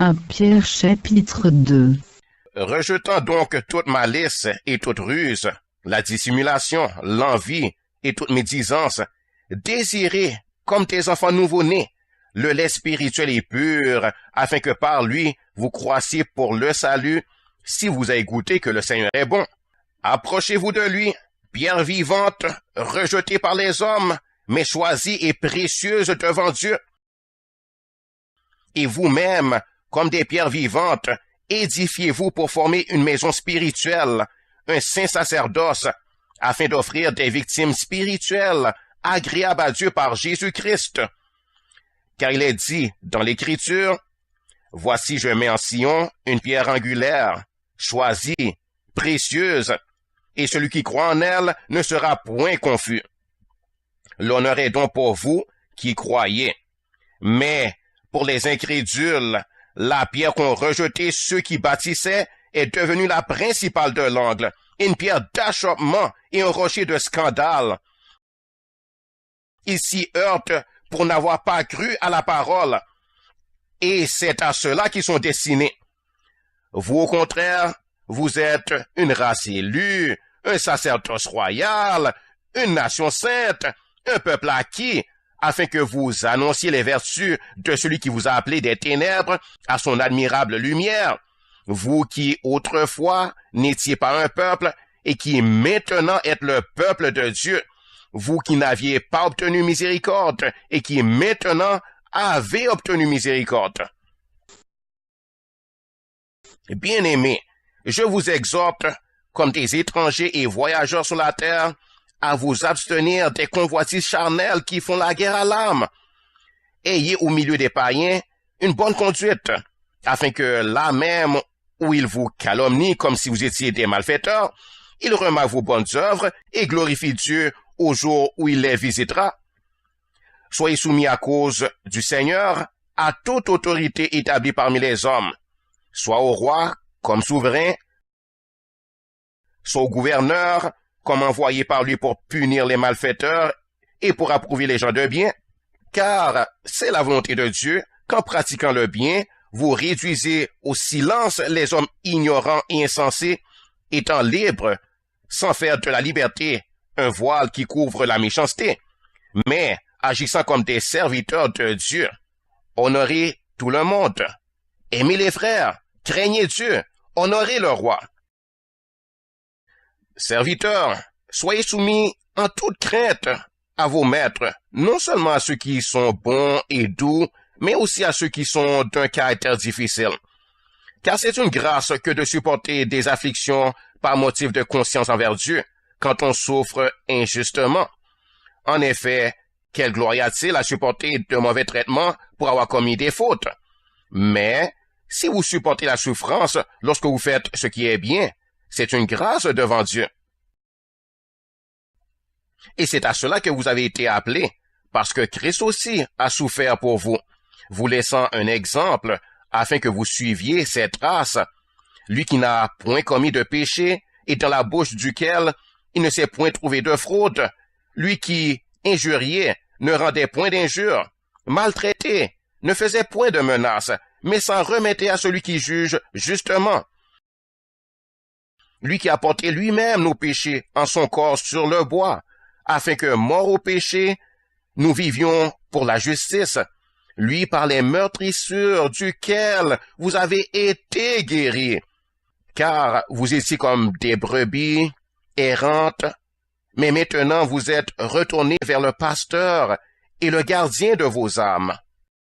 1 Pierre chapitre 2. Rejetant donc toute malice et toute ruse, la dissimulation, l'envie et toute médisance, désirez, comme des enfants nouveau-nés, le lait spirituel et pur, afin que par lui vous croissiez pour le salut, si vous avez goûté que le Seigneur est bon. Approchez-vous de lui, pierre vivante, rejetée par les hommes, mais choisie et précieuse devant Dieu. Et vous-même, comme des pierres vivantes, édifiez-vous pour former une maison spirituelle, un saint sacerdoce, afin d'offrir des victimes spirituelles agréables à Dieu par Jésus-Christ. Car il est dit dans l'Écriture, « Voici je mets en Sion une pierre angulaire, choisie, précieuse, et celui qui croit en elle ne sera point confus. » L'honneur est donc pour vous qui croyez. Mais pour les incrédules, la pierre qu'ont rejetée ceux qui bâtissaient est devenue la principale de l'angle, une pierre d'achoppement et un rocher de scandale. Ils s'y heurtent pour n'avoir pas cru à la parole, et c'est à cela qu'ils sont destinés. Vous, au contraire, vous êtes une race élue, un sacerdoce royal, une nation sainte, un peuple acquis, afin que vous annonciez les vertus de celui qui vous a appelé des ténèbres à son admirable lumière. Vous qui, autrefois, n'étiez pas un peuple et qui maintenant êtes le peuple de Dieu. Vous qui n'aviez pas obtenu miséricorde et qui maintenant avez obtenu miséricorde. Bien-aimés, je vous exhorte, comme des étrangers et voyageurs sur la terre, à vous abstenir des convoitises charnelles qui font la guerre à l'âme. Ayez au milieu des païens une bonne conduite, afin que là même où ils vous calomnient comme si vous étiez des malfaiteurs, ils remarquent vos bonnes œuvres et glorifient Dieu au jour où il les visitera. Soyez soumis à cause du Seigneur à toute autorité établie parmi les hommes, soit au roi comme souverain, soit au gouverneur comme envoyé par lui pour punir les malfaiteurs et pour approuver les gens de bien, car c'est la volonté de Dieu qu'en pratiquant le bien, vous réduisez au silence les hommes ignorants et insensés, étant libres, sans faire de la liberté un voile qui couvre la méchanceté, mais agissant comme des serviteurs de Dieu. Honorez tout le monde, aimez les frères, craignez Dieu, honorez le roi. Serviteurs, soyez soumis en toute crainte à vos maîtres, non seulement à ceux qui sont bons et doux, mais aussi à ceux qui sont d'un caractère difficile. Car c'est une grâce que de supporter des afflictions par motif de conscience envers Dieu, quand on souffre injustement. En effet, quelle gloire y a-t-il à supporter de mauvais traitements pour avoir commis des fautes? Mais, si vous supportez la souffrance lorsque vous faites ce qui est bien, c'est une grâce devant Dieu. Et c'est à cela que vous avez été appelés, parce que Christ aussi a souffert pour vous, vous laissant un exemple, afin que vous suiviez ses traces. Lui qui n'a point commis de péché, et dans la bouche duquel il ne s'est point trouvé de fraude. Lui qui injuriait, ne rendait point d'injures, maltraitait, ne faisait point de menaces, mais s'en remettait à celui qui juge justement. Lui qui a porté lui-même nos péchés en son corps sur le bois, afin que, mort au péché, nous vivions pour la justice. Lui par les meurtrissures duquel vous avez été guéris. Car vous étiez comme des brebis errantes, mais maintenant vous êtes retournés vers le pasteur et le gardien de vos âmes.